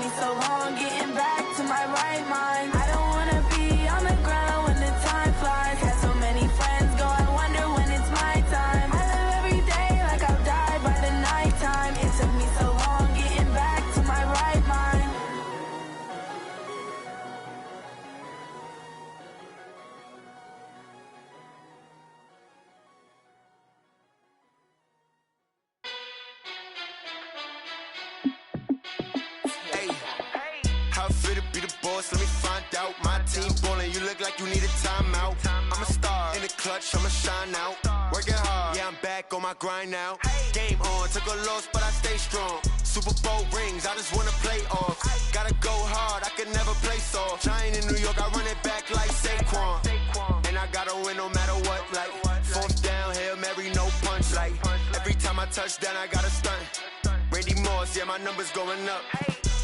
me so long getting back to my right mind. I don't wanna be on the ground when the time flies. Had so many friends go, I wonder when it's my time. I live every day like I'll die by the nighttime. It took me so long getting back to my right mind. How fit to be the boss? Let me find out. My team ballin', you look like you need a timeout. I'm a star in the clutch, I'ma shine out. Working hard, yeah, I'm back on my grind now. Game on, took a loss, but I stay strong. Super Bowl rings, I just wanna play off. Gotta go hard, I can never play soft. Giant in New York, I run it back like Saquon. And I gotta win no matter what, like fourth down, Hail Mary, no punch. Like every time I touch down, I gotta stunt. Randy Moss, yeah, my numbers going up.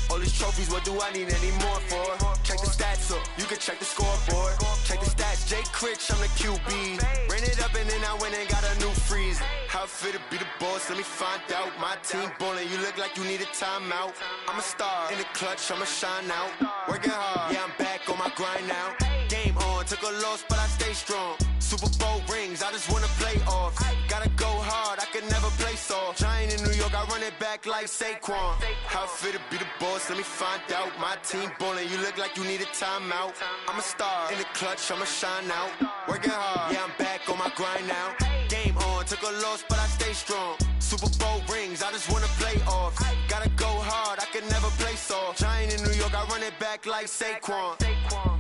All these trophies, what do I need any more for? Check the stats up, you can check the scoreboard. Check the stats, Jay Critch, I'm the QB. Ran it up and then I went and got a new freeze. How fit to be the boss, let me find out. My team ballin', you look like you need a timeout. I'm a star in the clutch, I'ma shine out. Working hard, yeah, I'm back on my grind now. Game on, took a loss, but I stay strong. Super Bowl rings, I just wanna play off. Gotta go hard, I can never play soft. Giant in New York, I run it back like Saquon. How fit to be the boss, let me find out. My team ballin', you look like you need a timeout. I'm a star in the clutch, I'ma shine out. Working hard, yeah, I'm back on my grind now. Game on, took a loss, but I stay strong. Super Bowl rings, I just wanna play off. Gotta go hard, I can never play soft. Giant in New York, I run it back like Saquon.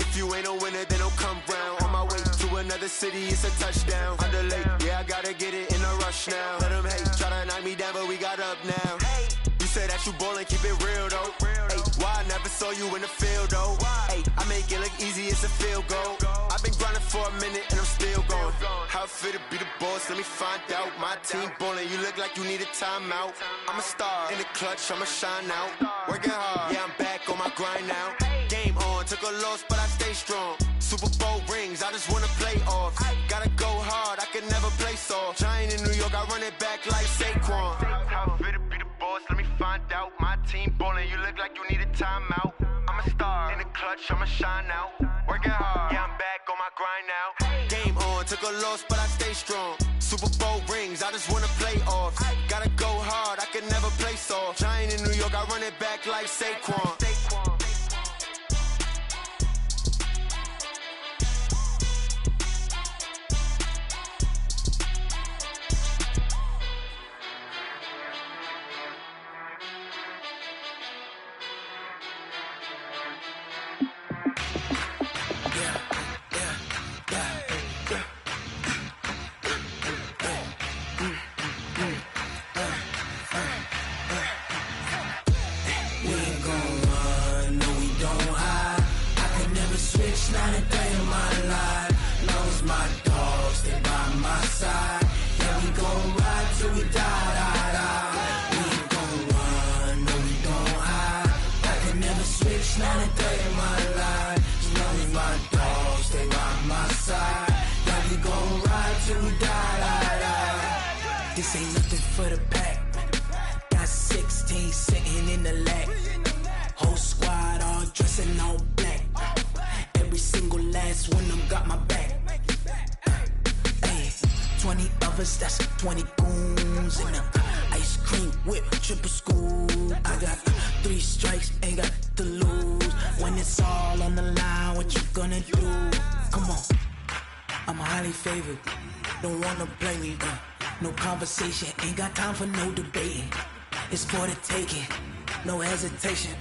If you ain't a winner, then don't come round. On my way to another city, it's a touchdown. Underlay, yeah, I gotta get it in a rush now. Let them hate, try to knock me down, but we got up now. You say that you ballin', keep it real though. Hey, why I never saw you in the field though? Hey, I make it look easy, it's a field goal. I've been grinding for a minute and I'm still going. How fit to be the boss, let me find out. My team ballin', you look like you need a timeout. I'm a star in the clutch, I'ma shine out. Working hard, yeah, I'm back on my grind now. Game on, took a loss, but I stay strong. Super Bowl rings, I just wanna play off. Gotta go hard, I can never play soft. Giant in New York, I run it back like Saquon. How fit to be the boss, let me find out. My team ballin', you look like you need a timeout. I'm a star in the clutch, I'ma shine out. Working hard, yeah, I'm back on my grind now. Game on, took a loss, but I stay strong. Super Bowl rings, I just wanna play off. Gotta go hard, I can never play soft. Giant in New York, I run it back like Saquon. Not a day in my life. Knows my dogs, stay by my side. Yeah, we gon' ride till we die, die, die. We ain't gon' run, no, we don't hide. I can never switch, not a day in my life. As long as my dogs stay by my side. Yeah, we gon' ride till we die, die, die. This ain't nothing for the pack. Got 16 sitting in the lag. Whole squad all dressing all black. Every single last one of them got my back. Hey, 20 of us, that's 20 goons in the ice cream whip, triple scoop. I got 3 strikes, ain't got to lose. When it's all on the line, what you gonna do? Come on, I'm highly favored. Don't wanna play me, no conversation, ain't got time for no debating. It's for the taking, no hesitation.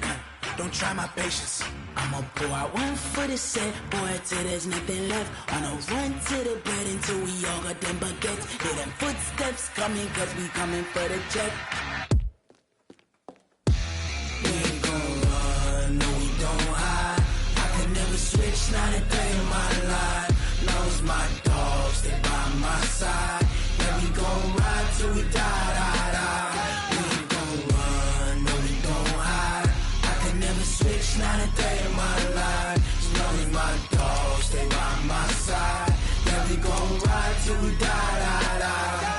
Don't try my patience. I'ma pour out one for the set, boy, till there's nothing left. I'ma run to the bread until we all got them baguettes. Hear them footsteps coming, cause we coming for the jet. We ain't gon' run, no, we don't hide. I can never switch, not a day in my life. Knows my dogs, stay by my side. Yeah, we gon' ride till we die, die, die. We ain't gon' run, no, we don't hide. I can never switch, not a day in my life. As long as my dogs stay by my side. Yeah, we gon' ride till we die, die, die.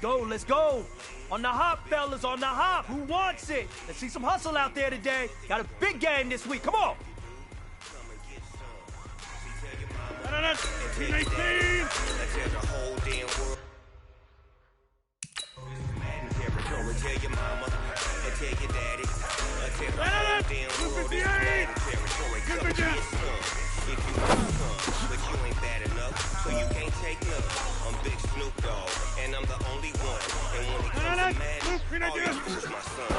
go, let's go. On the hop, fellas, on the hop. Who wants it? Let's see some hustle out there today. Got a big game this week. Come on. 18. Tell your mama, and tell your daddy, tell the whole damn world this is territory. Come get some, if you want some, but you ain't bad enough, so you can't take none. I'm Big Snoop Dogg, and I'm the only one. And when it comes to madness, all you fools my son.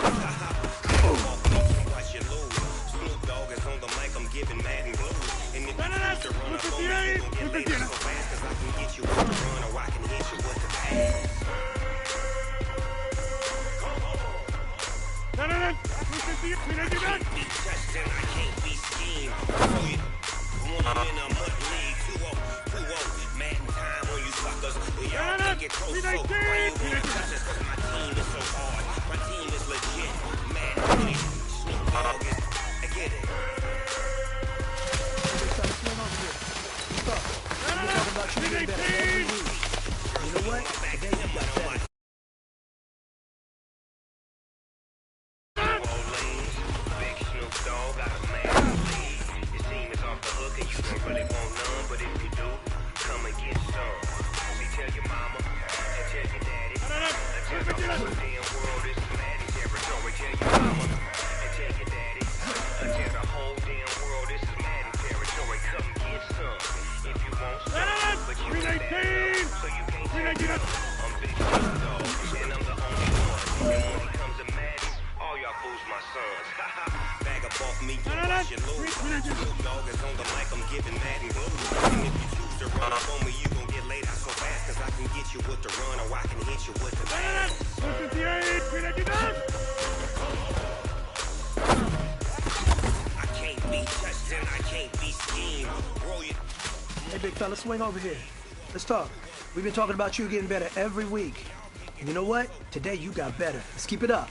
Watch you lose. Snoop Dogg is on the mic, I'm giving mad and blues. And if you choose to run up on me, you gon' get laid so fast, cause I can get you with the run, or I can hit you with the pass. I can't be touched and I can't be schemed. One in a mud league, 2-0, mad in time when you suckers. Y'all think it close, so why you wanna touch us? Cause my team is so hard, my team is legit. Mad money, Snoop Dogg is, I get it. You know what? Today you got better. Really want none, but if you do, come and get some. See, tell your mama, and tell your daddy, and tell the whole damn world this is mad territory. Tell your mama, and tell your daddy, and tell the whole damn world this is mad territory. Come and get some, if you want some, but you ain't bad enough, so you can't take it. I'm Big Snoop Dogg, and I'm the only one. And when it comes to madness, all y'all fools my sons. Bag up off me, you watch your lose. Snoop Dogg is on the mic, I'm giving mad and blues. And if you choose to run up on me, you gon' get laid out so fast, cause I can get you with the run, or I can hit you with the pass. I can't be touched and I can't be schemed. Roll you. Hey, big fella, swing over here. Let's talk. We've been talking about you getting better every week. And you know what? Today you got better. Let's keep it up.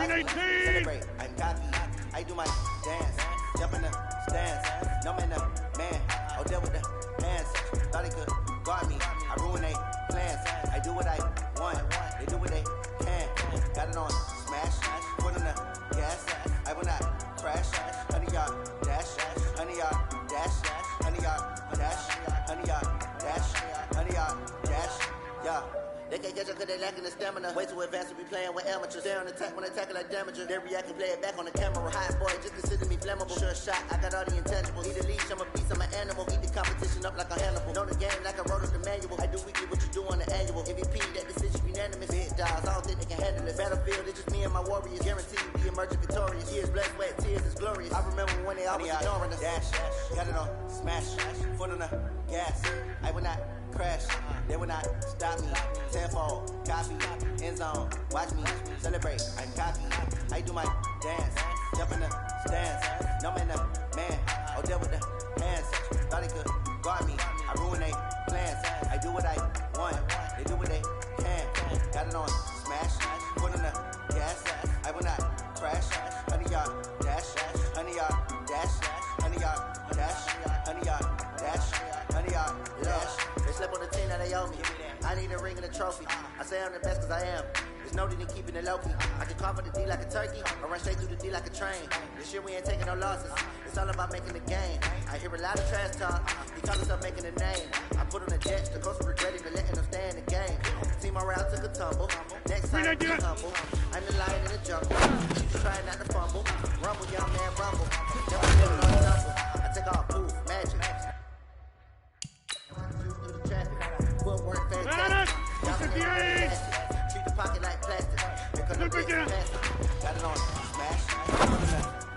Celebrate, I'm cocky. I do my dance, jump in the stands. No man, the man. Oh, deal with the hands. Thought he could guard me. I ruin they plans. I do what I want. They do what they can. Got it on smash. Put on the gas. I will not crash. Honey yard dash. Honey yard dash. Honey yard dash. Honey yard dash. Honey yard dash. Yeah. They can't catch up cause they lacking the stamina. Way too advanced to be playing with amateurs. They're on attack when they tackle like damager. They react and play it back on the camera. Hot boy, just consider me flammable. Sure shot, I got all the intangibles. Need a leash, I'm a beast, I'm an animal. Eat the competition up like a Hannibal. Know the game like I wrote up the manual. I do weekly what you do on the annual. MVP, that decision unanimous. Big dogs, I don't think they can handle it. Battlefield, it's just me and my warriors. Guaranteed to be emerging victorious. Years blessed, wet tears is glorious. I remember when they always ignoring us. Dash, got it on smash. Foot on the gas. I will not crash. They will not stop me. Tenfold, copy, end zone. Watch me celebrate. I'm cocky. I do my dance. Jump in the stands. No man, the man. Oh, deal with the hands. Thought he could guard me. I ruin they plans. I do what I want. They do what they can. Got it on smash. Put on the gas. I will not crash. Honey yard dash. Honey yard dash. Honey yard dash. Honey yard dash. Honey yard dash. They slept on the team that they owe me. I need a ring and a trophy. I say I'm the best cause I am. There's no need in keeping it low-key. I can call for the D like a turkey, or run straight through the D like a train. This year we ain't taking no losses. It's all about making the game. I hear a lot of trash talk. He call himself making a name. I put on the jets, the coach regretted for letting them stay in the game. Team around took a tumble. Next time be humble. I'm the lion in the jungle. Just trying not to fumble. Rumble, young man, rumble. Never living on the number. I take all poof, magic. Through the traffic. Footwork fantastic. Treat the pocket like plastic. Here come the bricks, plastic. Got it on smash.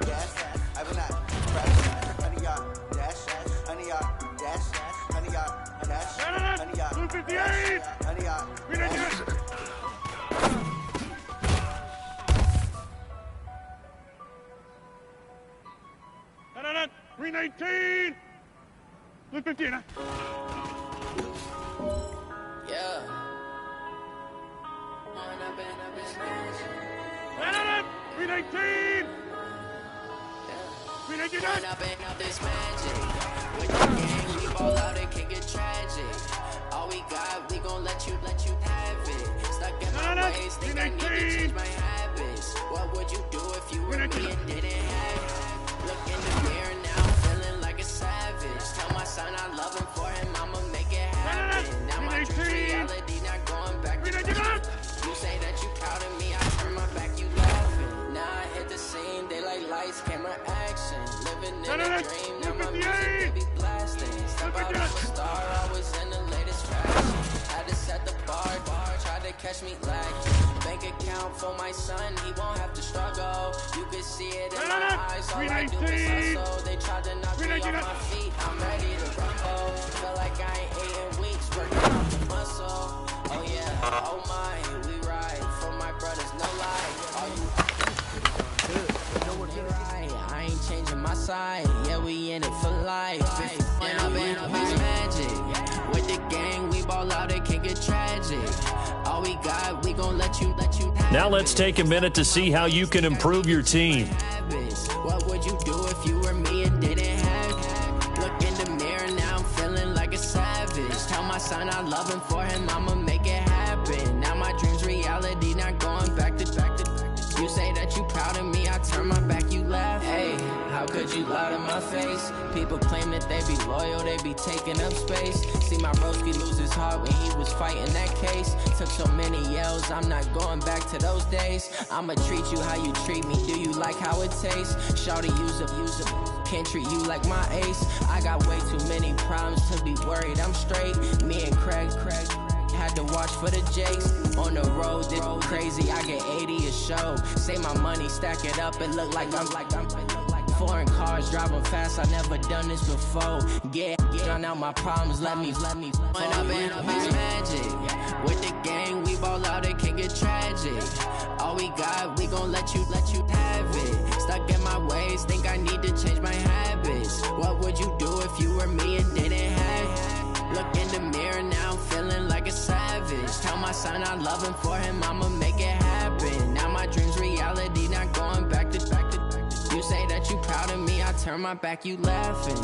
Gas. I will not crash. 100 yard dash. 100 yard dash. 100 yard dash. 100 yard. 258. 100 yard. Dash. 319! 215, huh? Yeah. 319! 319! Run up and up this magic. With the gang, we ball out, it can get tragic. All we got, we gon' let you have it. Stuck in my ways, think I need to change my habits. What would you do if you were me and didn't have it? Look in the mirror now, feeling like a savage. Tell my son I love him, for him I'ma make it happen. Now my dream's reality, not going back to you say that you proud of me, I turn my back, you laughing. Now I hit the scene, they like lights, camera, action. Living in a dream, now my music, they be blasting. Step out, I'm a star, always in the latest fashion. Had to set the bar, tried to catch me lacking. Bank account for my son, he won't have to struggle. You can see it in my eyes, all I do is hustle. They tried to knock me off my feet, I'm ready to rumble. Feel like I ain't ate in weeks, working out the muscle. Oh yeah, oh my, we ride for my brothers, no lie. All you right, I ain't changing my side. Yeah, we in it for life. When I've been up is magic. With the gang, we ball out, it can get tragic. All we got, we gon' let you have Now let's take a minute to see how you can improve your team. What would you do if you were me and didn't have it? Look in the mirror now, I'm feeling like a savage. Tell my son I love him, for him I'ma make it happen. Now my dream's reality, not going back to. You say that you proud of me, I turn my back, you laugh. Hey, how could you lie to my face? People claim that they be loyal, they be taking up space. See my broski lose his heart when he was fighting that case. Took so many yells, I'm not going back to those days. I'ma treat you how you treat me, do you like how it tastes? Shawty, use it, can't treat you like my ace. I got way too many problems to be worried, I'm straight. Me and Craig had to watch for the Jakes. On the road, this crazy, I get 80 a show. Say my money, stack it up, it look like I'm foreign cars, driving fast, I never done this before. Drown out my problems, let me When I've been up is magic. With the gang, we ball out, it can get tragic. All we got, we gon' let you have it. Stuck in my ways, think I need to change my habits. What would you do if you were me and didn't have it? Look in the mirror now, I'm feeling like a savage. Tell my son I love him, for him I'ma make it happen. Now my dream's reality, not going back to. You say that you proud of me, I turn my back, you laughing.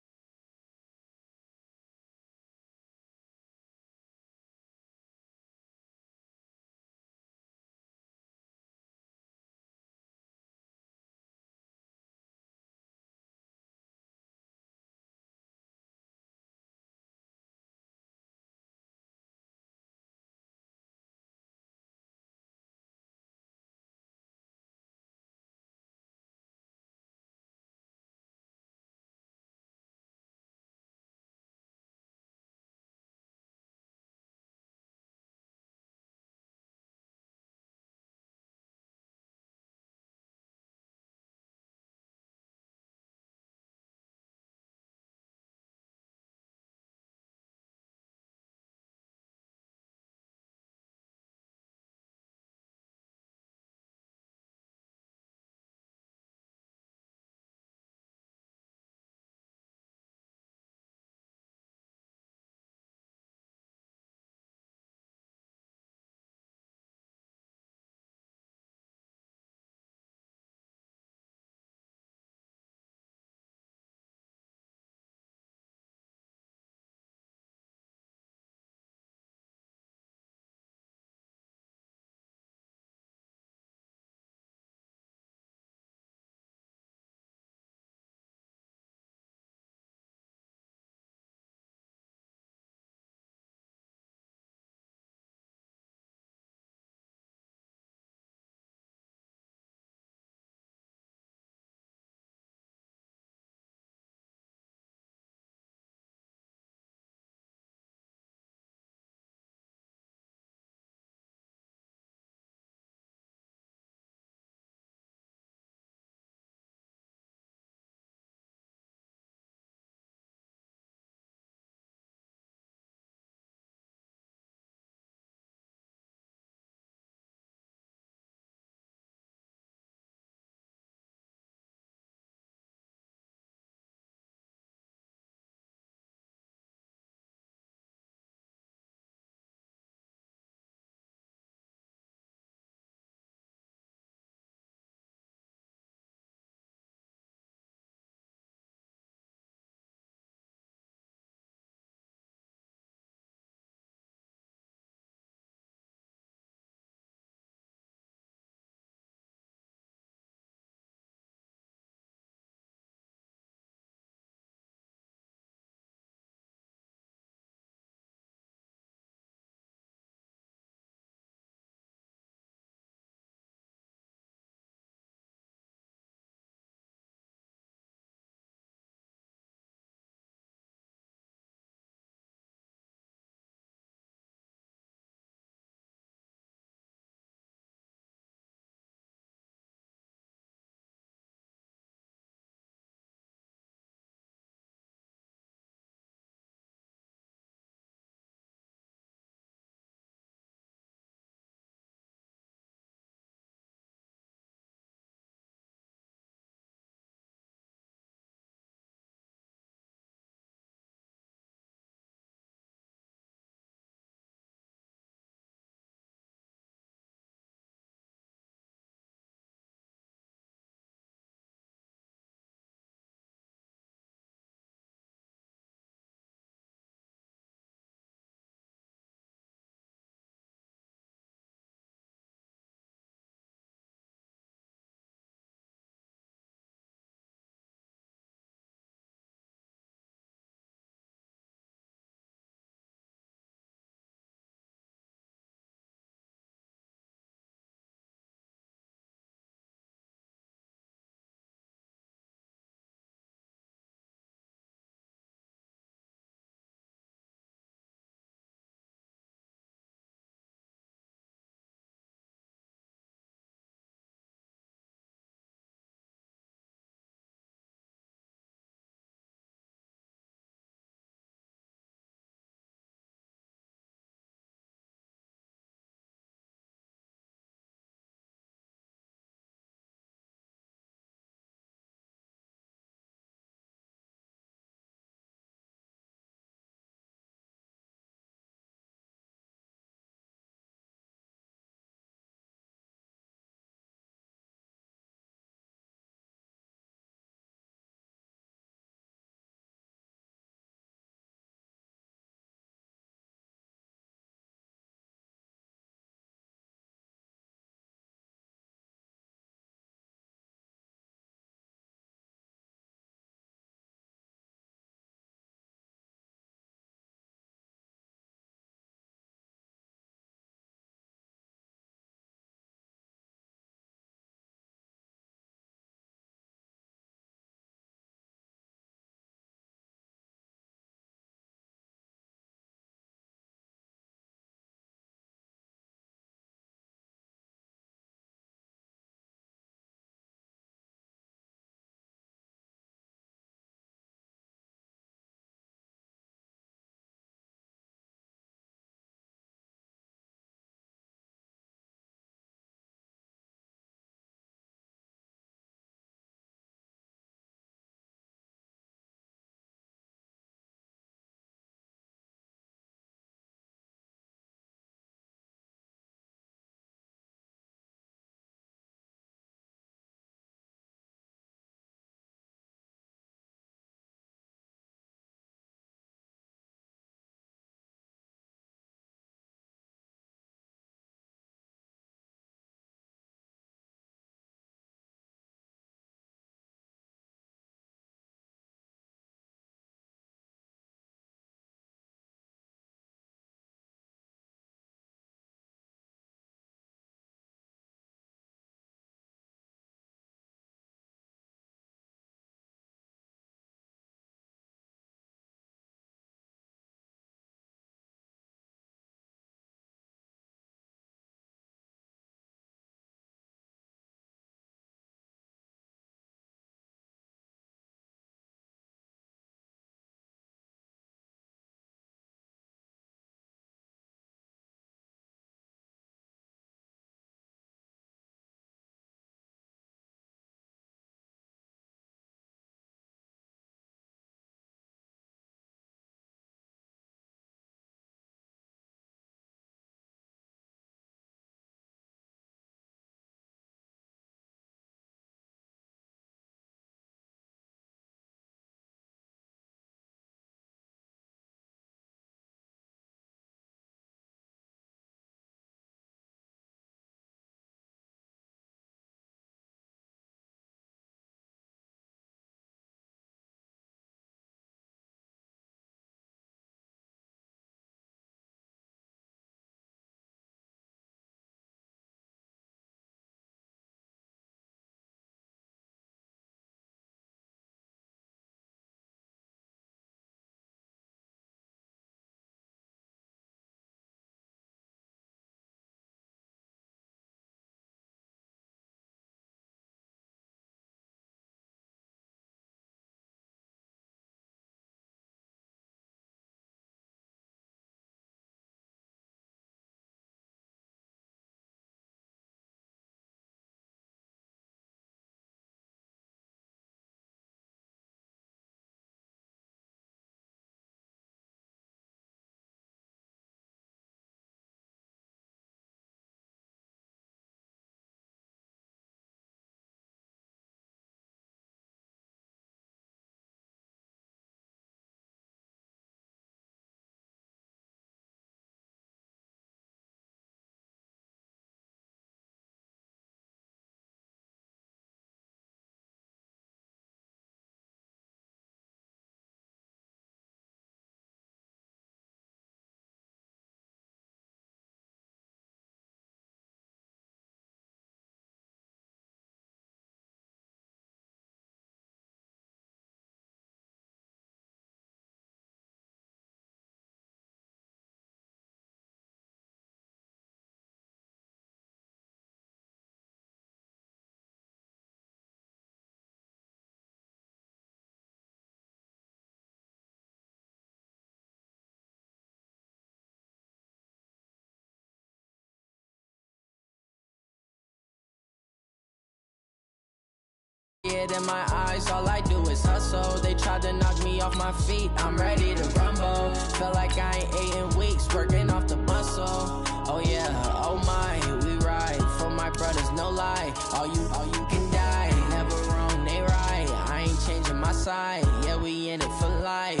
it in my eyes, all I do is hustle. They tried to knock me off my feet, I'm ready to rumble. Feel like I ain't ate in weeks, working off the muscle. Oh yeah, oh my, we ride for my brothers, no lie. All you can die, never wrong, they right. I ain't changing my side, yeah, we in it for life.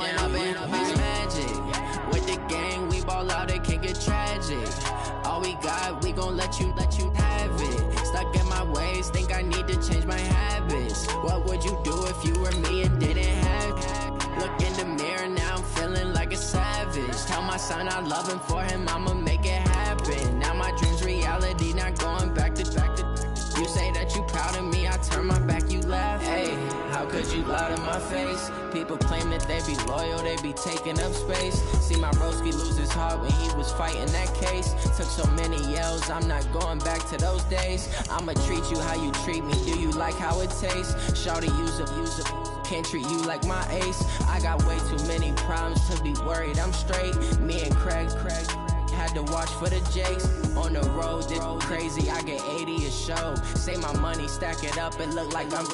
And I've been magic with the gang, we ball out, it can get tragic. All we got, we gon' let you have it. Stuck in my ways, think I need to change my habits. What would you do if you were me and didn't have it? Look in the mirror, now I'm feeling like a savage. Tell my son I love him, for him I'ma make it happen. Now my dream's reality, not going back to. You say that you proud of me, I turn my back, you laugh. Hey, how could you lie to my face? People claim that they be loyal, they be taking up space. See my broski lose his heart when he was fighting that case. Took so many yells, I'm not going back to those days. I'ma treat you how you treat me, do you like how it tastes? Shawty, use up, can't treat you like my ace. I got way too many problems to be worried, I'm straight. Me and Craig had to watch for the Jakes. On the road, this crazy, I get 80 a show. Say my money, stack it up, it look like I'm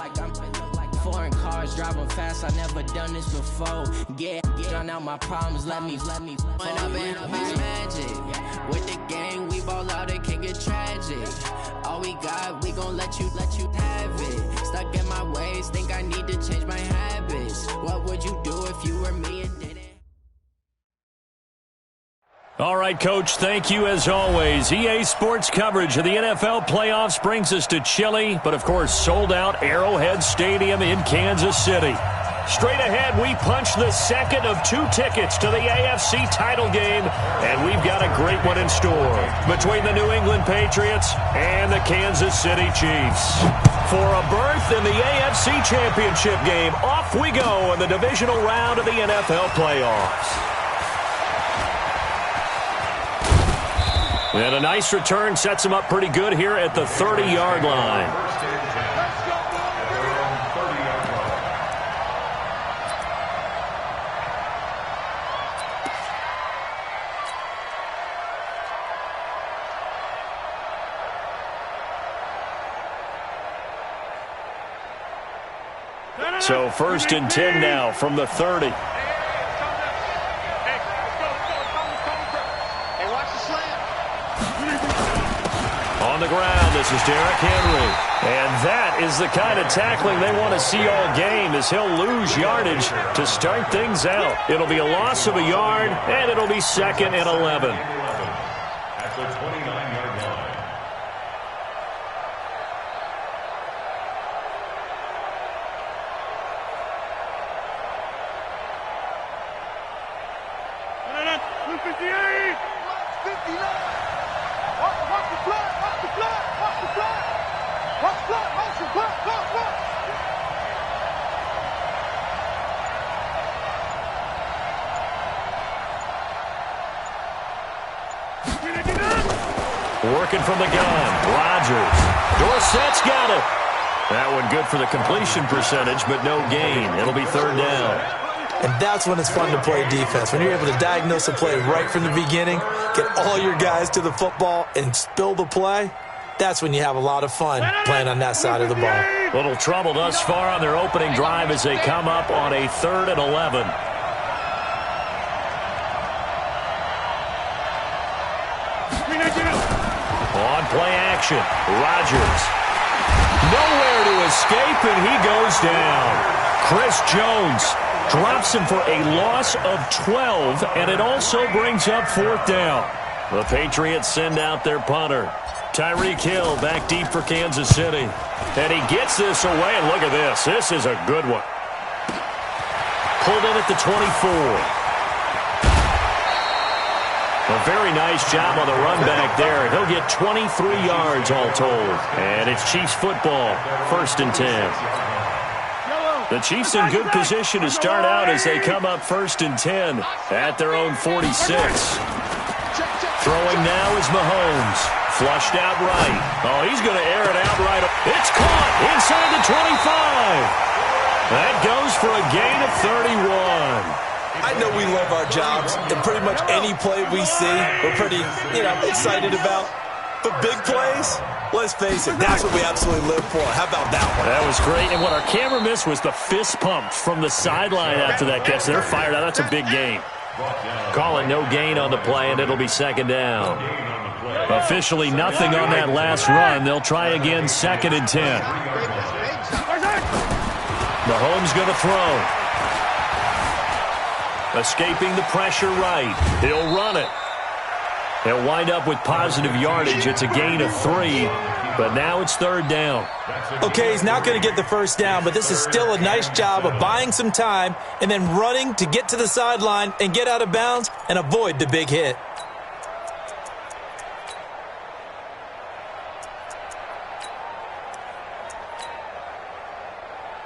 foreign cars, driving fast, I never done this before. Get on out my problems, let me when I've been magic. With the gang, we ball out, it can get tragic. All we got, we gon' let you have it. Stuck in my ways, think I need to change my habits. What would you do if you were me and didn't? All right, Coach, thank you as always. EA Sports coverage of the NFL playoffs brings us to chilly, but of course sold-out Arrowhead Stadium in Kansas City. Straight ahead, we punch the second of 2 tickets to the AFC title game, and we've got a great one in store between the New England Patriots and the Kansas City Chiefs. For a berth in the AFC Championship game, off we go in the divisional round of the NFL playoffs. And a nice return sets him up pretty good here at the 30-yard line. So 1st and 10 now from the 30. On the ground, this is Derrick Henry. And that is the kind of tackling they want to see all game, as he'll lose yardage to start things out. It'll be a loss of a yard, and it'll be 2nd and 11. At the 29-yard line. Working from the gun, Rodgers. Dorsett's got it. That one good for the completion percentage, but no gain. It'll be 3rd down. And that's when it's fun to play defense. When you're able to diagnose a play right from the beginning, get all your guys to the football, and spill the play, that's when you have a lot of fun playing on that side of the ball. Little trouble thus far on their opening drive as they come up on a 3rd and 11. On play action, Rodgers. Nowhere to escape, and he goes down. Chris Jones drops him for a loss of 12, and it also brings up 4th down. The Patriots send out their punter. Tyreek Hill back deep for Kansas City. And he gets this away, and look at this. This is a good one. Pulled in at the 24. A very nice job on the run back there. He'll get 23 yards all told. And it's Chiefs football, 1st and 10. The Chiefs in good position to start out as they come up 1st and 10 at their own 46. Throwing now is Mahomes. Flushed out right. Oh, he's going to air it out right. It's caught inside the 25. That goes for a gain of 31. I know we love our jobs, and pretty much any play we see, we're pretty, excited about. But big plays, let's face it, that's what we absolutely live for. How about that one? That was great. And what our camera missed was the fist pump from the sideline after that catch. They're fired out. That's a big gain. Calling no gain on the play, and it'll be second down. Officially nothing on that last run. They'll try again, 2nd and 10. Mahomes going to throw. Escaping the pressure right. He'll run it. They'll wind up with positive yardage. It's a gain of 3, but now it's 3rd down. Okay, he's not going to get the first down, but this is still a nice job of buying some time and then running to get to the sideline and get out of bounds and avoid the big hit.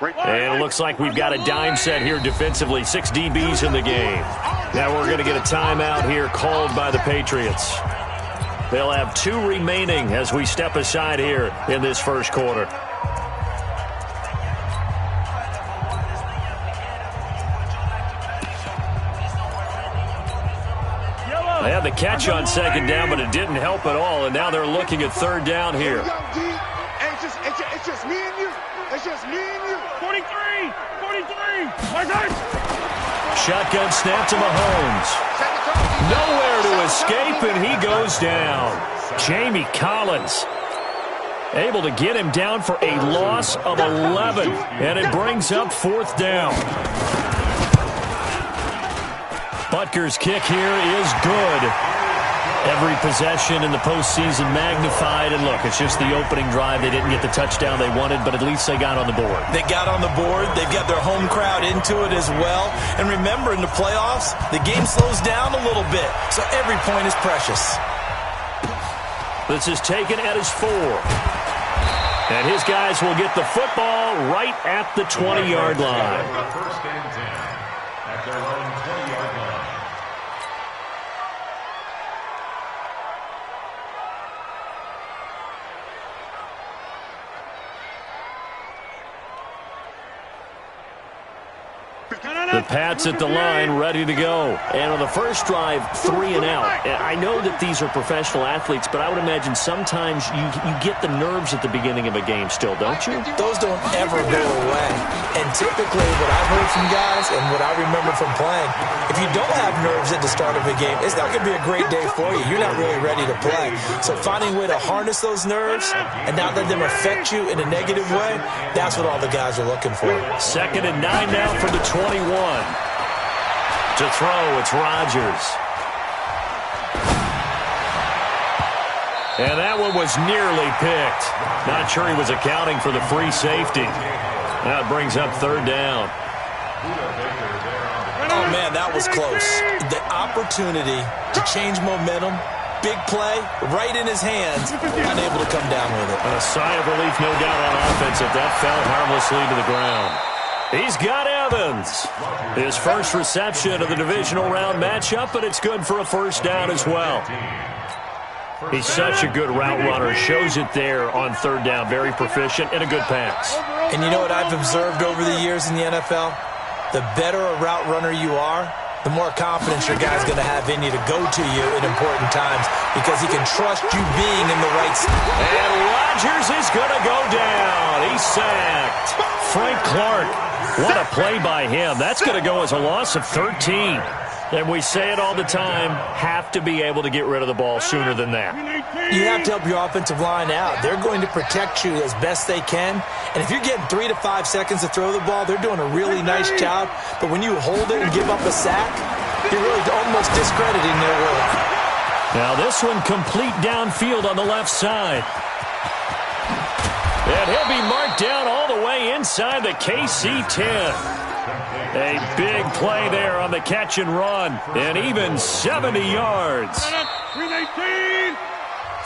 And it looks like we've got a dime set here defensively. 6 DBs in the game. Now we're going to get a timeout here called by the Patriots. They'll have 2 remaining as we step aside here in this first quarter. They had the catch on 2nd down, but it didn't help at all, and now they're looking at 3rd down here. It's just me and you. It's just me and you. 43. Shotgun snap to Mahomes. Nowhere to escape, and he goes down. Jamie Collins able to get him down for a loss of 11, and it brings up 4th down. Butker's kick here is good. Every possession in the postseason magnified, and look, it's just the opening drive. They didn't get the touchdown they wanted, but at least they got on the board. They got on the board. They've got their home crowd into it as well. And remember, in the playoffs, the game slows down a little bit, so every point is precious. This is taken at his 4. And his guys will get the football right at the 20-yard line. First and 10 at their own 20-yard line. The Pats at the line, ready to go. And on the first drive, 3 and out. I know that these are professional athletes, but I would imagine sometimes you get the nerves at the beginning of a game still, don't you? Those don't ever go away. And typically what I've heard from guys and what I remember from playing, if you don't have nerves at the start of a game, it's not going to be a great day for you. You're not really ready to play. So finding a way to harness those nerves and not let them affect you in a negative way, that's what all the guys are looking for. 2nd and 9 now for the 21. To throw, it's Rodgers. And that one was nearly picked. Not sure he was accounting for the free safety. That brings up 3rd down. Oh, man, that was close. The opportunity to change momentum, big play, right in his hands, unable to come down with it. A sigh of relief, no doubt, on offense if that fell harmlessly to the ground. He's got Evans. His first reception of the divisional round matchup, but it's good for a first down as well. He's such a good route runner. Shows it there on 3rd down. Very proficient and a good pass. And you know what I've observed over the years in the NFL? The better a route runner you are, the more confidence your guy's going to have in you to go to you in important times because he can trust you being in the right spot. And Rodgers is going to go down. He's sacked. Frank Clark. What a play by him. That's going to go as a loss of 13. And we say it all the time, have to be able to get rid of the ball sooner than that. You have to help your offensive line out. They're going to protect you as best they can. And if you're getting 3 to 5 seconds to throw the ball, they're doing a really nice job. But when you hold it and give up a sack, you're really almost discrediting their work. Now this one complete downfield on the left side. And he'll be marked down all the way inside the KC 10. A big play there on the catch and run. And even 70 yards.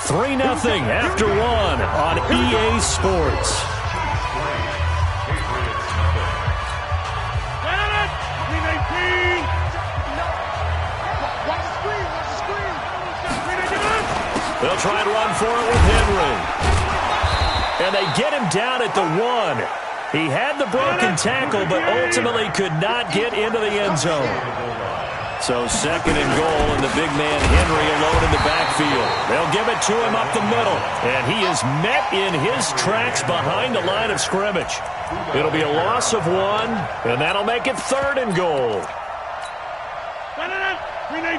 3-0 after 1 on EA Sports. They'll try and run for it with Henry. And they get him down at the 1. He had the broken tackle, but ultimately could not get into the end zone. So second and goal, and the big man Henry alone in the backfield. They'll give it to him up the middle, and he is met in his tracks behind the line of scrimmage. It'll be a loss of 1, and that'll make it third and goal. Green 18.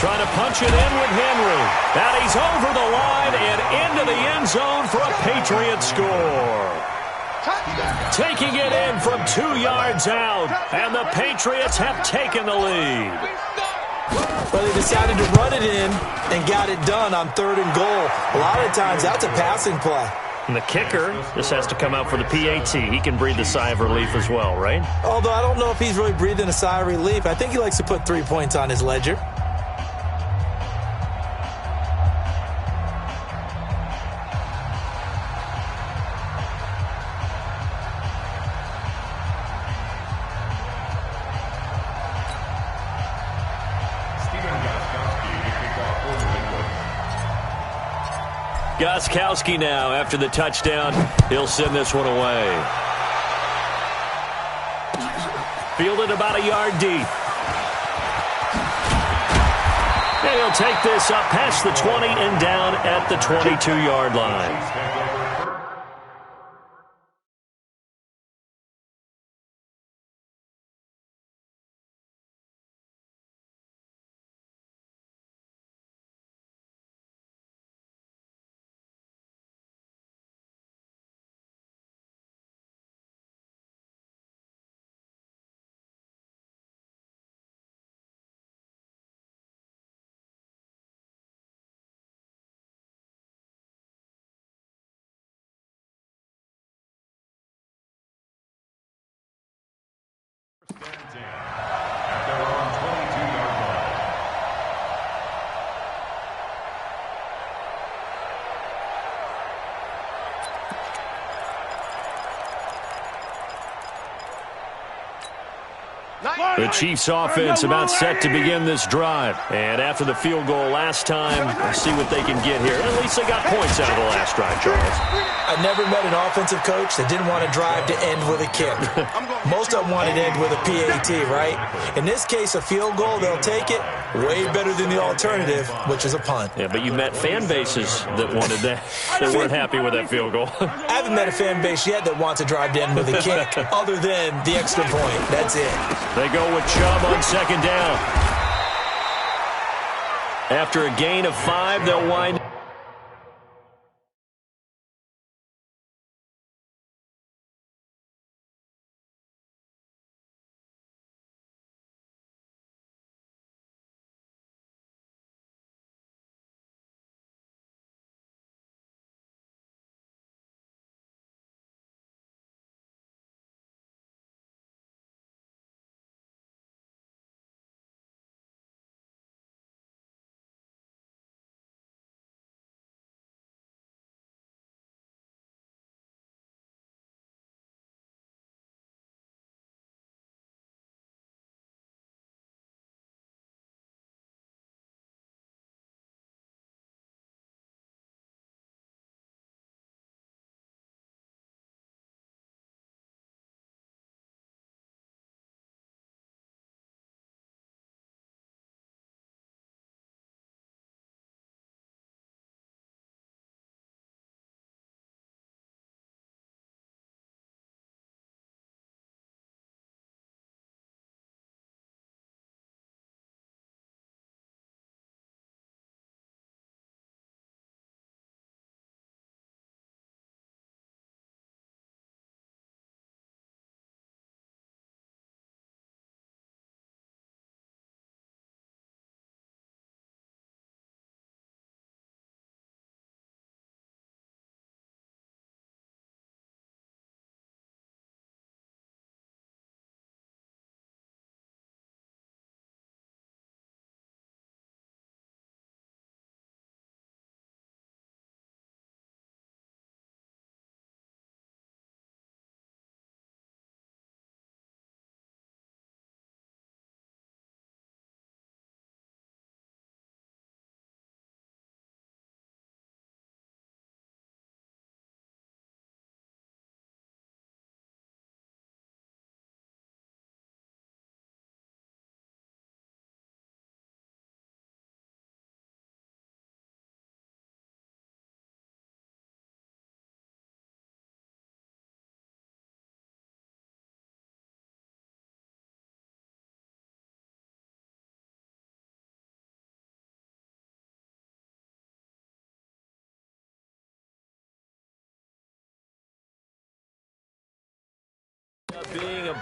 Trying to punch it in with Henry. And he's over the line and into the end zone for a Patriot score. Taking it in from 2 yards out, and the Patriots have taken the lead. Well, they decided to run it in and got it done on third and goal. A lot of times, that's a passing play. And the kicker just has to come out for the PAT. He can breathe a sigh of relief as well, right? Although I don't know if he's really breathing a sigh of relief. I think he likes to put 3 points on his ledger. Gostkowski now, after the touchdown, he'll send this one away. Fielded about a yard deep. And he'll take this up past the 20 and down at the 22-yard line. At their own 22-yard line. The Chiefs offense about set to begin this drive. And after the field goal last time, we'll see what they can get here. At least they got points out of the last drive, Charles. I never met an offensive coach that didn't want to drive to end with a kick. Most of them wanted to end with a PAT, right? In this case, a field goal, they'll take it. Way better than the alternative, which is a punt. Yeah, but you met fan bases that wanted that. They weren't happy with that field goal. I haven't met a fan base yet that wants to drive to end with a kick, other than the extra point. That's it. They go with Chubb on second down. After a gain of 5, they'll wind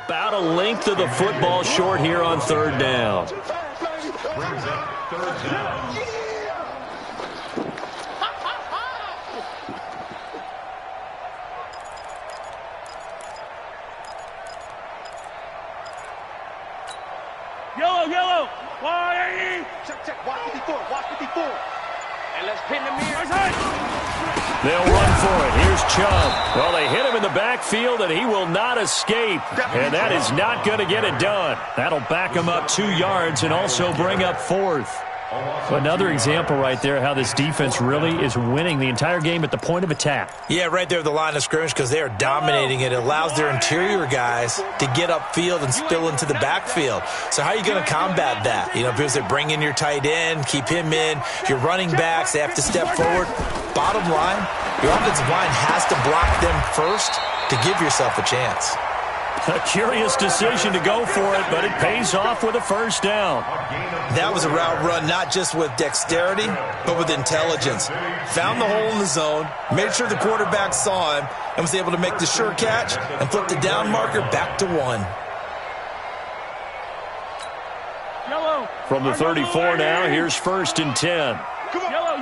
about a length of the football short here on third down. Brings up third down. Yellow. Check. Watch 54. And let's pin the mirrors. They'll run for it. Here's Chubb. Well, they hit him in the backfield, and he will not escape. And that is not going to get it done. That'll back him up 2 yards and also bring up 4th. Another example right there how this defense really is winning the entire game at the point of attack. Yeah, right there at the line of scrimmage because they are dominating it. It allows their interior guys to get upfield and spill into the backfield. So how are you going to combat that? You know, because they bring in your tight end, keep him in. Your running backs, they have to step forward. Bottom line, your offensive line has to block them first to give yourself a chance. A curious decision to go for it, but it pays off with a first down. That was a route run not just with dexterity, but with intelligence. Found the hole in the zone, made sure the quarterback saw him, and was able to make the sure catch and flip the down marker back to 1. From the 34 now, here's 1st and 10. Yellow.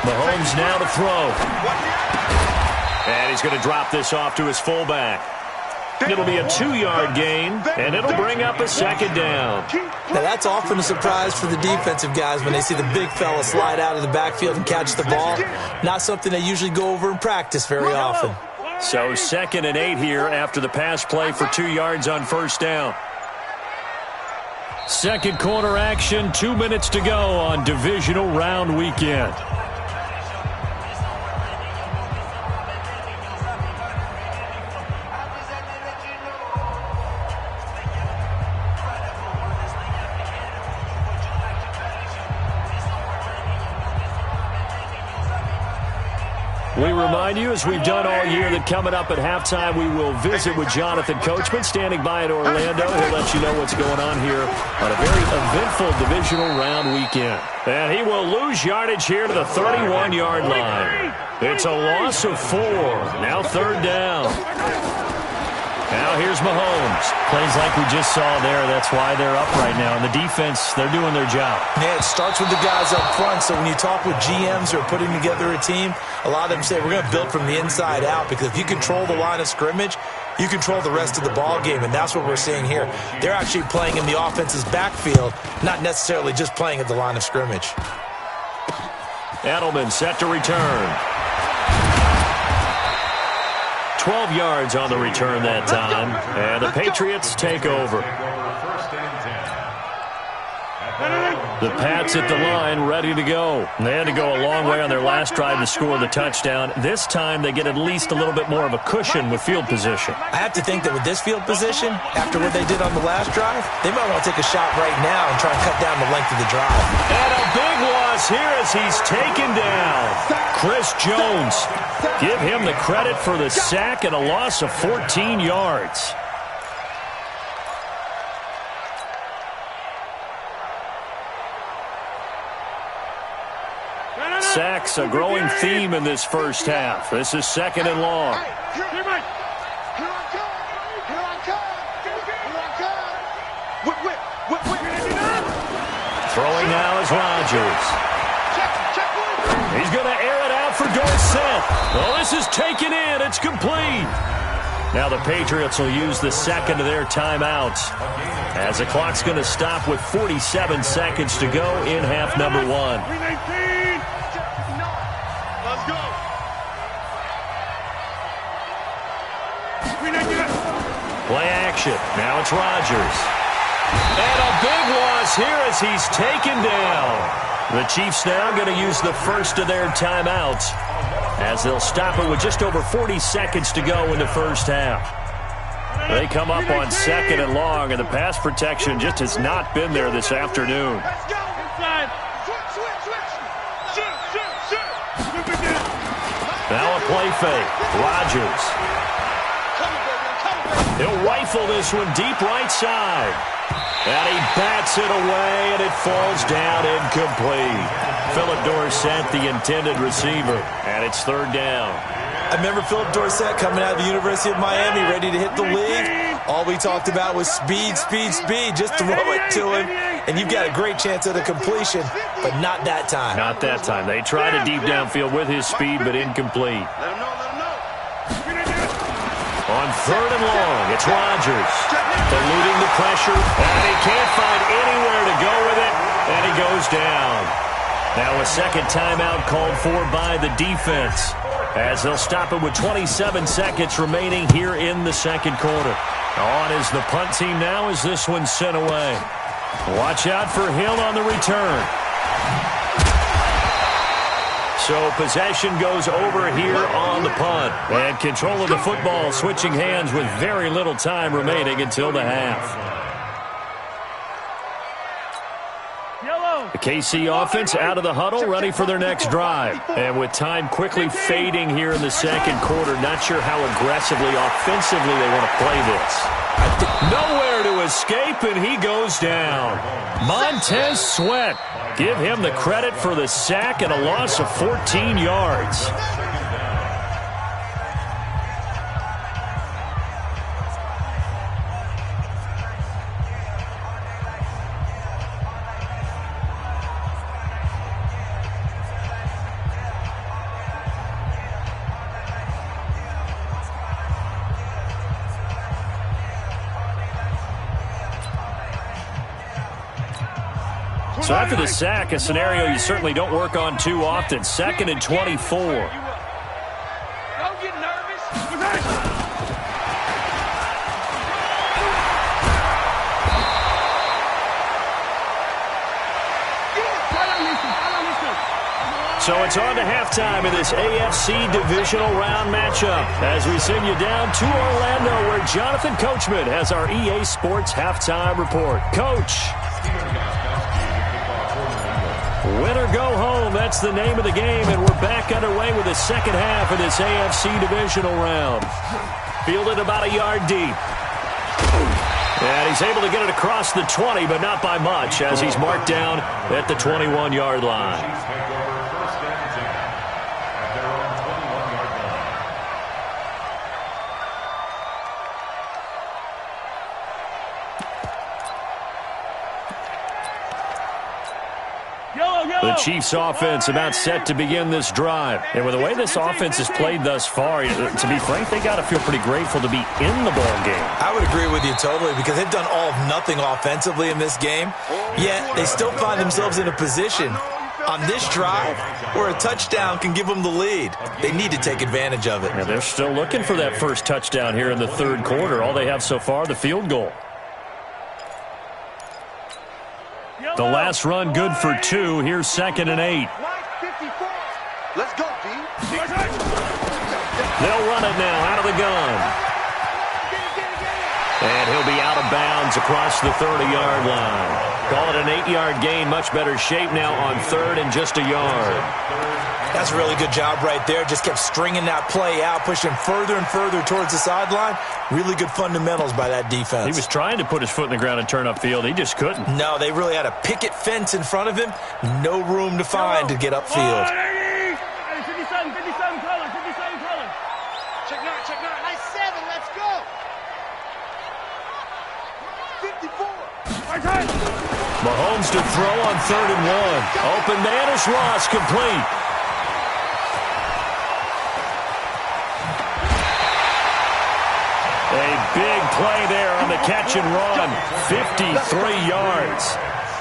Mahomes now to throw. And he's going to drop this off to his fullback. It'll be a 2-yard gain, and it'll bring up a 2nd down. Now, that's often a surprise for the defensive guys when they see the big fella slide out of the backfield and catch the ball. Not something they usually go over in practice very often. So 2nd and 8 here after the pass play for 2 yards on first down. Second quarter action, 2 minutes to go on divisional round weekend. We remind you, as we've done all year, that coming up at halftime, we will visit with Jonathan Coachman, standing by in Orlando. He'll let you know what's going on here on a very eventful divisional round weekend. And he will lose yardage here to the 31-yard line. It's a loss of 4. Now 3rd down. Now here's Mahomes. Plays like we just saw there. That's why they're up right now. And the defense, they're doing their job. Yeah, it starts with the guys up front. So when you talk with GMs who are putting together a team, a lot of them say we're going to build from the inside out, because if you control the line of scrimmage, you control the rest of the ball game, and that's what we're seeing here. They're actually playing in the offense's backfield, not necessarily just playing at the line of scrimmage. Edelman set to return. 12 yards on the return that time, and the Patriots take over. The Pats at the line, ready to go. They had to go a long way on their last drive to score the touchdown. This time they get at least a little bit more of a cushion with field position. I have to think that with this field position, after what they did on the last drive, they might want to take a shot right now and try and cut down the length of the drive. And a big loss here as he's taken down. Chris Jones. Give him the credit for the sack and a loss of 14 yards. Sacks, a growing theme in this first half. This is 2nd and long. Throwing now is Rodgers. He's going to air it out for Dorsett. Well, this is taken in. It's complete. Now the Patriots will use the second of their timeouts, as the clock's going to stop with 47 seconds to go in half number 1. Play action. Now it's Rodgers. And a big loss here as he's taken down. The Chiefs now going to use the first of their timeouts, as they'll stop it with just over 40 seconds to go in the first half. They come up on 2nd and long, and the pass protection just has not been there this afternoon. Now a play fake. Rodgers. He'll rifle this one deep right side. And he bats it away, and it falls down incomplete. Philip Dorsett, the intended receiver, and it's 3rd down. I remember Philip Dorsett coming out of the University of Miami, ready to hit the league. All we talked about was speed, speed, speed. Just throw it to him, and you've got a great chance at a completion, but not that time. Not that time. They tried a deep downfield with his speed, but incomplete. On 3rd and long, it's Rodgers. Eluding the pressure, and he can't find anywhere to go with it, and he goes down. Now a second timeout called for by the defense, as they'll stop it with 27 seconds remaining here in the second quarter. On is the punt team now as this one's sent away. Watch out for Hill on the return. So possession goes over here on the punt. And control of the football switching hands with very little time remaining until the half. The KC offense out of the huddle, ready for their next drive. And with time quickly fading here in the second quarter, not sure how aggressively, offensively they want to play this. Nowhere to escape, and he goes down. Montez Sweat. Give him the credit for the sack and a loss of 14 yards. So after the sack, a scenario you certainly don't work on too often. 2nd and 24. Don't get nervous. So it's on to halftime in this AFC divisional round matchup as we send you down to Orlando where Jonathan Coachman has our EA Sports halftime report. Coach. Win or go home, that's the name of the game, and we're back underway with the second half of this AFC divisional round. Fielded about a yard deep. And he's able to get it across the 20, but not by much, as he's marked down at the 21-yard line. The Chiefs offense about set to begin this drive. And with the way this offense has played thus far, to be frank, they got to feel pretty grateful to be in the ball game. I would agree with you totally because they've done all of nothing offensively in this game, yet they still find themselves in a position on this drive where a touchdown can give them the lead. They need to take advantage of it. And they're still looking for that first touchdown here in the third quarter. All they have so far, the field goal. The last run good for 2. Here's 2nd and 8. Let's go, D. They'll run it now out of the gun. And he'll be out of bounds across the 30-yard line. Call it an 8-yard gain. Much better shape now on 3rd and just a yard. That's a really good job right there. Just kept stringing that play out, pushing further and further towards the sideline. Really good fundamentals by that defense. He was trying to put his foot in the ground and turn upfield. He just couldn't. No, they really had a picket fence in front of him. No room to find to get upfield. 57 color. Check 9. Nice 7. Let's go. 54. Mahomes to throw on 3rd and 1. Open man is Ross, complete. A big play there on the catch and run. 53 yards.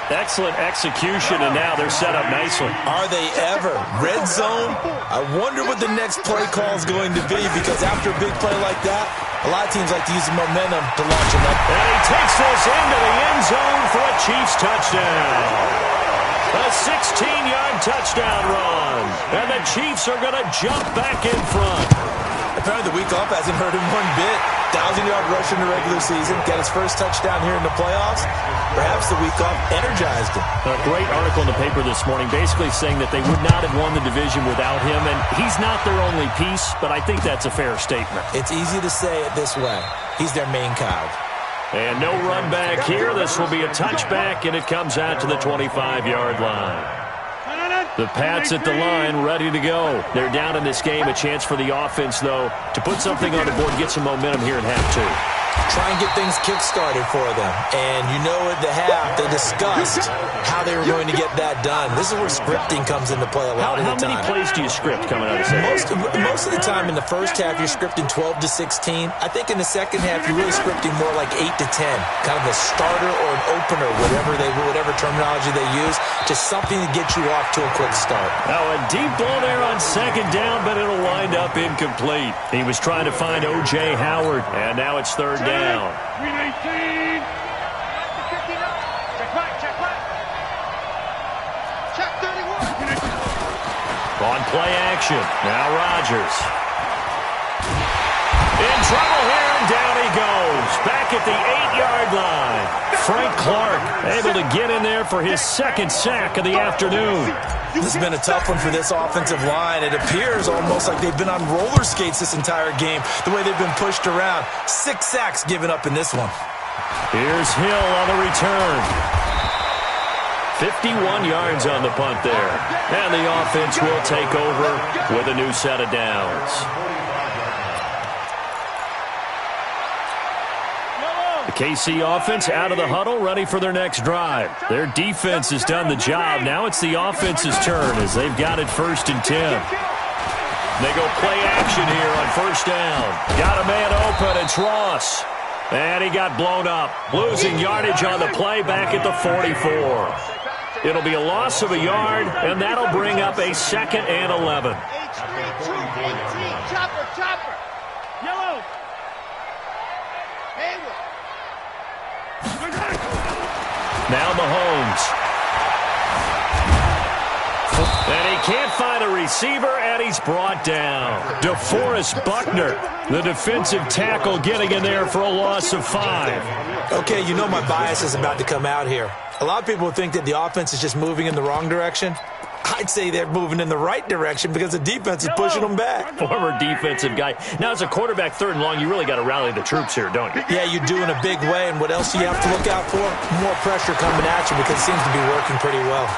Excellent execution, and now they're set up nicely. Are they ever? Red zone? I wonder what the next play call is going to be because after a big play like that, a lot of teams like to use the momentum to launch them up. And he takes this into the end zone for a Chiefs touchdown. A 16-yard touchdown run. And the Chiefs are going to jump back in front. Apparently the week off hasn't hurt him one bit. 1,000-yard rush in the regular season. Got his first touchdown here in the playoffs. Perhaps the week off energized him. A great article in the paper this morning basically saying that they would not have won the division without him. And he's not their only piece, but I think that's a fair statement. It's easy to say it this way. He's their main cog. And no run back here. This will be a touchback, and it comes out to the 25-yard line. The Pats at the line, ready to go. They're down in this game. A chance for the offense, though, to put something on the board, get some momentum here in half two. Try and get things kick-started for them. And you know at the half, they discussed how they were going to get that done. This is where scripting comes into play a lot of the time. How many plays do you script coming out of the second? Most of the time in the first half, you're scripting 12 to 16. I think in the second half, you're really scripting more like 8 to 10. Kind of a starter or an opener, whatever terminology they use. Just something to get you off to a quick start. Now a deep ball there on second down, but it'll wind up incomplete. He was trying to find O.J. Howard, and now it's third down. 318. Check back. Check 31. On play action. Now Rodgers. In trouble here, and down he goes. Back at the 8-yard line. Frank Clark able to get in there for his second sack of the afternoon. This has been a tough one for this offensive line. It appears almost like they've been on roller skates this entire game, the way they've been pushed around. 6 sacks given up in this one. Here's Hill on the return. 51 yards on the punt there. And the offense will take over with a new set of downs. The KC offense out of the huddle, ready for their next drive. Their defense has done the job. Now it's the offense's turn as they've got it 1st and 10. They go play action here on first down. Got a man open. It's Ross. And he got blown up. Losing yardage on the play back at the 44. It'll be a loss of a yard, and that'll bring up a 2nd and 11. Chopper. Yellow. Now Mahomes. And he can't find a receiver, and he's brought down. DeForest Buckner, the defensive tackle, getting in there for a loss of 5. Okay, you know my bias is about to come out here. A lot of people think that the offense is just moving in the wrong direction. I'd say they're moving in the right direction because the defense is pushing them back. Former defensive guy. Now, as a quarterback, 3rd and long, you really got to rally the troops here, don't you? Yeah, you do in a big way. And what else do you have to look out for? More pressure coming at you because it seems to be working pretty well.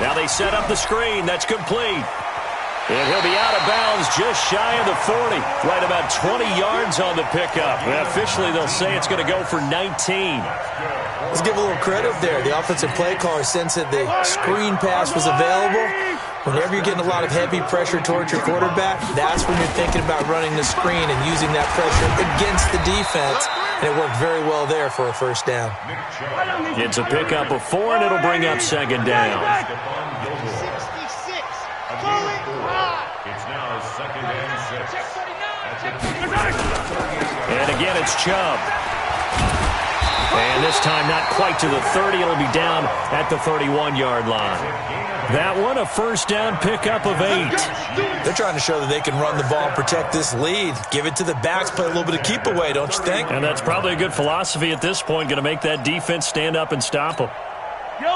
Now they set up the screen. That's complete. And he'll be out of bounds just shy of the 40. Right about 20 yards on the pickup. And officially, they'll say it's going to go for 19. Let's give a little credit there. The offensive play caller sensed that the screen pass was available. Whenever you're getting a lot of heavy pressure towards your quarterback, that's when you're thinking about running the screen and using that pressure against the defense. And it worked very well there for a first down. It's a pickup of 4, and it'll bring up 2nd down. 66. It's now 2nd and 6. And again, it's Chubb. And this time not quite to the 30. It'll be down at the 31-yard line. That one, a first down pickup of 8. They're trying to show that they can run the ball and protect this lead. Give it to the backs, play a little bit of keep away, don't you think? And that's probably a good philosophy at this point. Going to make that defense stand up and stop them.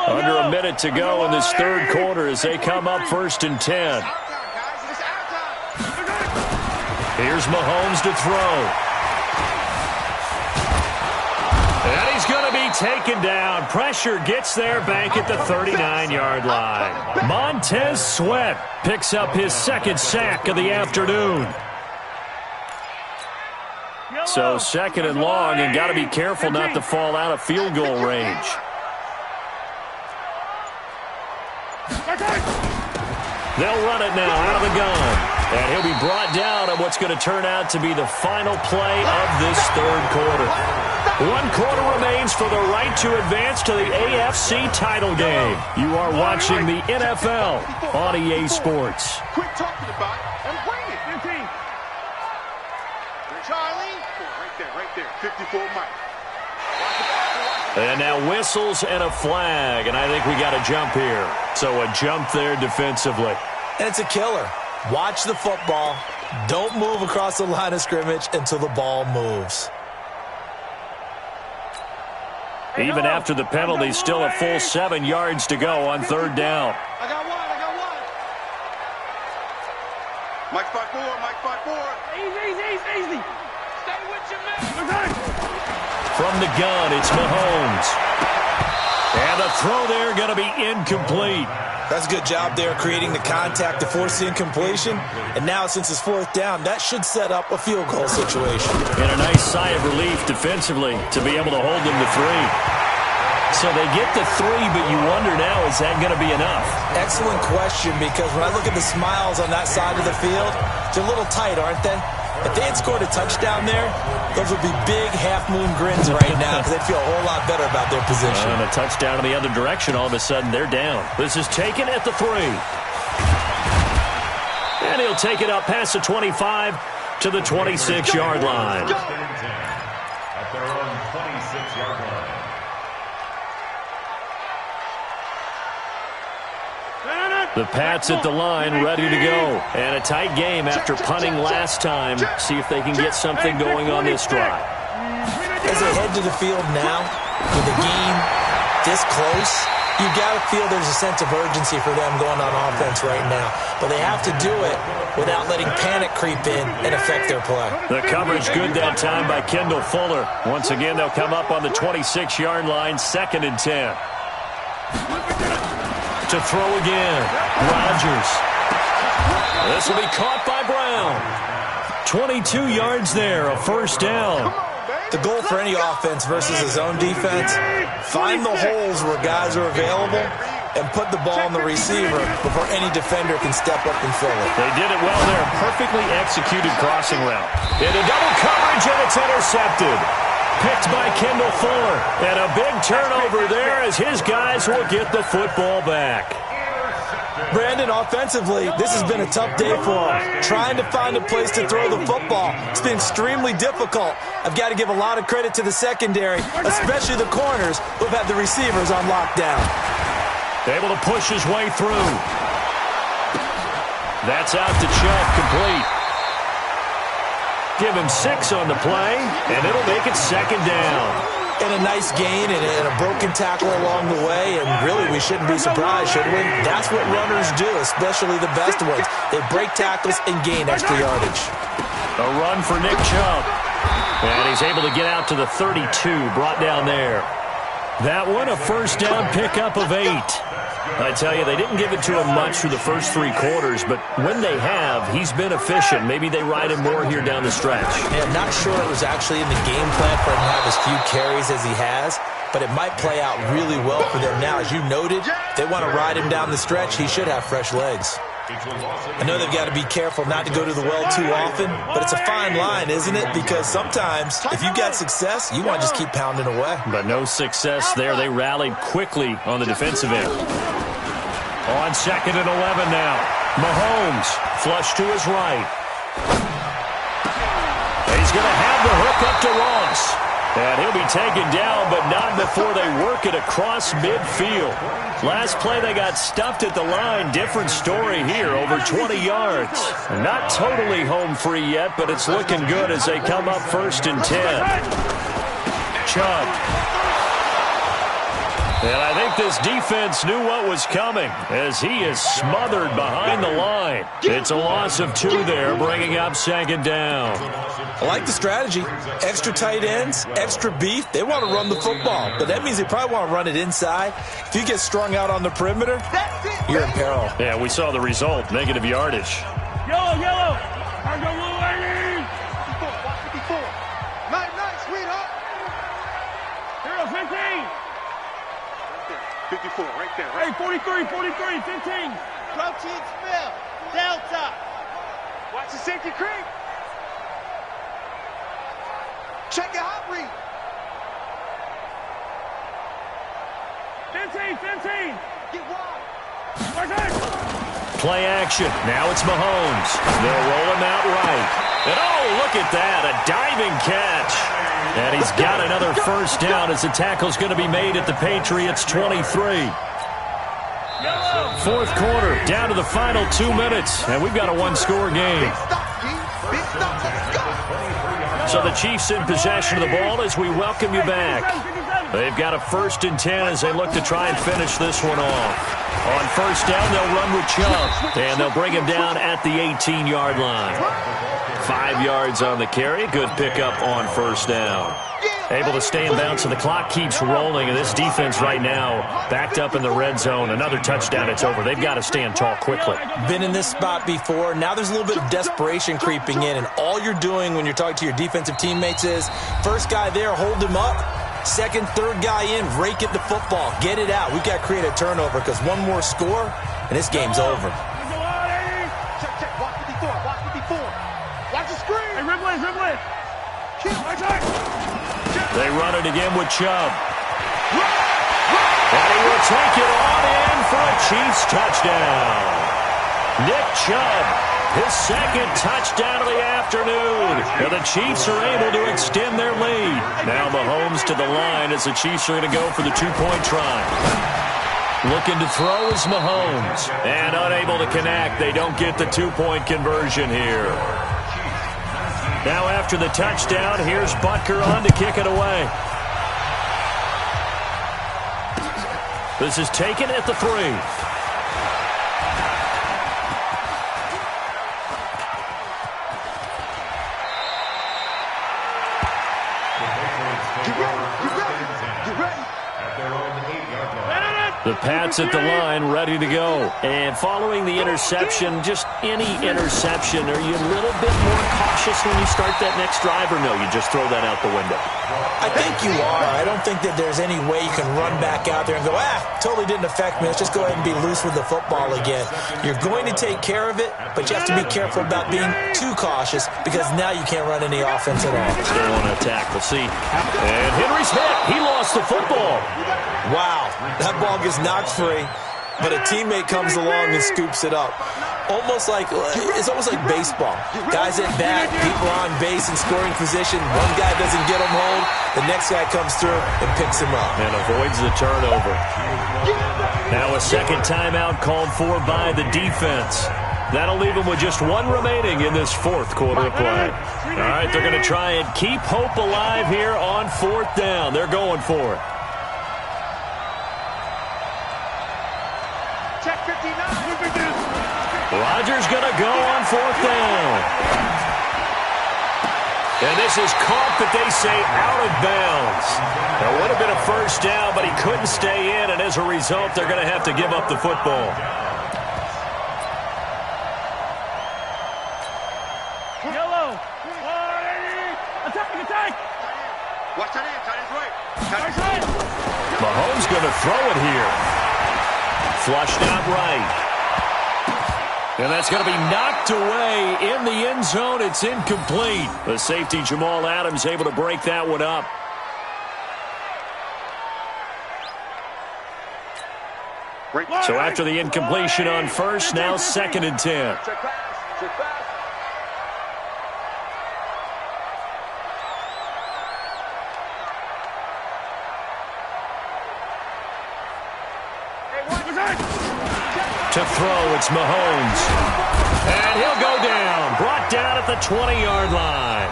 Under a minute to go in this 3rd quarter as they come up 1st and 10. Here's Mahomes to throw. And he's going to be taken down. Pressure gets there back at the 39-yard line. Montez Sweat picks up his 2nd sack of the afternoon. So 2nd and long, and got to be careful not to fall out of field goal range. They'll run it now out of the gun. And he'll be brought down on what's going to turn out to be the final play of this 3rd quarter. 1 quarter remains for the right to advance to the AFC title game. You are watching the NFL on EA Sports. Quit talking about it and bring it. 15. Charlie. Right there. 54 Mike. And now whistles and a flag, and I think we got a jump here. So a jump there defensively. And it's a killer. Watch the football. Don't move across the line of scrimmage until the ball moves. Even after the penalty, still a full 7 yards to go on 3rd down. I got one. Mike 5-4. Easy. Stay with your man. From the gun, it's Mahomes. And the throw there going to be incomplete. That's a good job there creating the contact to force the incompletion. And now since it's 4th down, that should set up a field goal situation. And a nice sigh of relief defensively to be able to hold them to 3. So they get the 3, but you wonder now, is that going to be enough? Excellent question, because when I look at the smiles on that side of the field, they're a little tight, aren't they? If they had scored a touchdown there, those would be big half-moon grins right now because they'd feel a whole lot better about their position. And a touchdown in the other direction, all of a sudden they're down. This is taken at the 3. And he'll take it up past the 25 to the 26-yard line. At their own 26-yard line. The Pats at the line, ready to go. And a tight game after punting last time. See if they can get something going on this drive. As they head to the field now, with the game this close, you got to feel there's a sense of urgency for them going on offense right now. But they have to do it without letting panic creep in and affect their play. The coverage good that time by Kendall Fuller. Once again, they'll come up on the 26-yard line, 2nd and 10. To throw again, Rodgers. This will be caught by Brown. 22 yards there, a 1st down. The goal for any offense versus his own defense, find the holes where guys are available and put the ball on the receiver before any defender can step up and fill it. They did it well there. Perfectly executed crossing route. Into double coverage, and it's intercepted. Picked by Kendall Fuller. And a big turnover there as his guys will get the football back. Brandon, offensively, this has been a tough day for him. Trying to find a place to throw the football. It's been extremely difficult. I've got to give a lot of credit to the secondary, especially the corners who've had the receivers on lockdown. Able to push his way through. That's out to Chubb, complete. Give him 6 on the play, and it'll make it 2nd down. And a nice gain and a broken tackle along the way, and really we shouldn't be surprised, should we? That's what runners do, especially the best ones. They break tackles and gain extra yardage. A run for Nick Chubb. And he's able to get out to the 32, brought down there. That one, a 1st down pickup of 8. I tell you, they didn't give it to him much through the first 3 quarters, but when they have, he's been efficient. Maybe they ride him more here down the stretch. Yeah, I'm not sure it was actually in the game plan for him to have as few carries as he has, but it might play out really well for them now. As you noted, they want to ride him down the stretch. He should have fresh legs. I know they've got to be careful not to go to the well too often, but it's a fine line, isn't it? Because sometimes, if you've got success, you want to just keep pounding away. But no success there. They rallied quickly on the defensive end. On 2nd and 11 now. Mahomes, flush to his right. He's going to have the hook up to Ross. And he'll be taken down, but not before they work it across midfield. Last play, they got stuffed at the line. Different story here, over 20 yards. Not totally home free yet, but it's looking good as they come up 1st and 10. Chubb. And I think this defense knew what was coming as he is smothered behind the line. It's a loss of 2 there, bringing up 2nd down. I like the strategy. Extra tight ends, extra beef. They want to run the football, but that means they probably want to run it inside. If you get strung out on the perimeter, you're in peril. Yeah, we saw the result, negative yardage. Yellow, yellow. I go blue, lady. 54. Night, sweetheart. Hero, 15. 54, right there. Right? Hey, 43, 15. Crouch and spell. Delta. Watch the safety creep. Check your hot read. 15. Get wide. Watch it. Play action. Now it's Mahomes. They'll roll him out right. And oh, look at that. A diving catch. And he's got another 1st down as the tackle's going to be made at the Patriots' 23. 4th quarter, down to the final 2 minutes. And we've got a 1-score game. So the Chiefs in possession of the ball as we welcome you back. They've got a 1st and 10 as they look to try and finish this one off. On 1st down, they'll run with Chubb, and they'll bring him down at the 18-yard line. 5 yards on the carry. Good pickup on 1st down. Able to stay in bounds, so the clock keeps rolling, and this defense right now backed up in the red zone. Another touchdown, it's over. They've got to stand tall quickly. Been in this spot before. Now there's a little bit of desperation creeping in, and all you're doing when you're talking to your defensive teammates is, first guy there, hold him up. Second, third guy in, rake at the football. Get it out. We've got to create a turnover because one more score, and this game's over. Check. Watch 54. Watch the screen. Hey, Ridley. They run it again with Chubb. And he will take it on in for a Chiefs touchdown. Nick Chubb, his second touchdown of the afternoon. And the Chiefs are able to extend their lead. Now Mahomes to the line as the Chiefs are going to go for the two-point try. Looking to throw is Mahomes. And unable to connect. They don't get the two-point conversion here. Now after the touchdown, here's Butker on to kick it away. This is taken at the 3. Get ready. At their own 8-yard line. The Pats at the line, ready to go. And following the interception, just any interception, are you a little bit more cautious when you start that next drive, or no, you just throw that out the window? I think you are. I don't think that there's any way you can run back out there and go, totally didn't affect me. Let's just go ahead and be loose with the football again. You're going to take care of it, but you have to be careful about being too cautious because now you can't run any offense at all. Still on attack. We'll see. And Henry's hit. He lost the football. Wow. That ball gets knocked free, but a teammate comes along and scoops it up. It's almost like baseball. Guys at bat, people on base in scoring position. One guy doesn't get him home. The next guy comes through and picks him up. And avoids the turnover. Now a second timeout called for by the defense. That'll leave them with just one remaining in this fourth quarter of play. All right, they're going to try and keep hope alive here on fourth down. They're going for it. Check 59. Rodgers going to go on fourth down. And this is caught, but they say out of bounds. That would have been a first down, but he couldn't stay in, and as a result, they're going to have to give up the football. Yellow. Attack. Watch that in. Tight end's right. Mahomes going to throw it here. Flushed out right. And that's going to be knocked away in the end zone. It's incomplete. The safety, Jamal Adams, able to break that one up. So after the incompletion on first, now 2nd and 10. Check pass. To throw, it's Mahomes. And he'll go down. Brought down at the 20-yard line.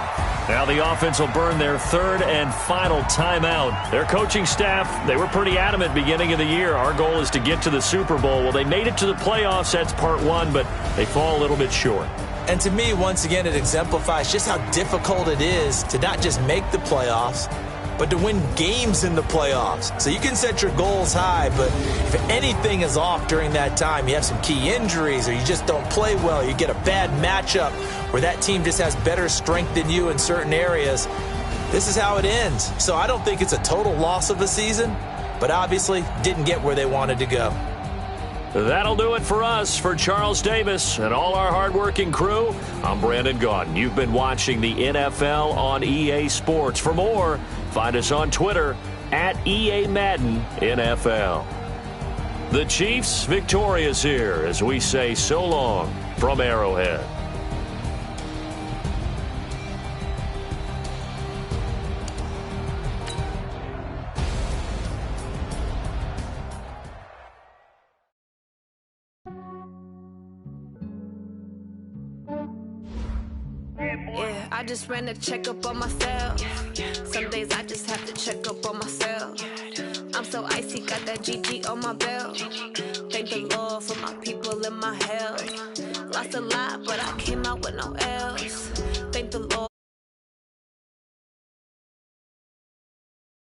Now the offense will burn their third and final timeout. Their coaching staff, they were pretty adamant beginning of the year. Our goal is to get to the Super Bowl. Well, they made it to the playoffs. That's part one, but they fall a little bit short. And to me, once again, it exemplifies just how difficult it is to not just make the playoffs, but to win games in the playoffs. So you can set your goals high, but if anything is off during that time, you have some key injuries or you just don't play well, you get a bad matchup where that team just has better strength than you in certain areas, this is how it ends. So I don't think it's a total loss of a season, but obviously didn't get where they wanted to go. That'll do it for us. For Charles Davis and all our hardworking crew, I'm Brandon Gaudin. You've been watching the NFL on EA Sports. For more, find us on Twitter at EA Madden NFL. The Chiefs victorious here as we say so long from Arrowhead. Yeah, I just ran a checkup on myself. Some days I just have to check up on myself. I'm so icy, got that GG on my belt. Thank the Lord for my people and my health. Lost a lot, but I came out with no L's.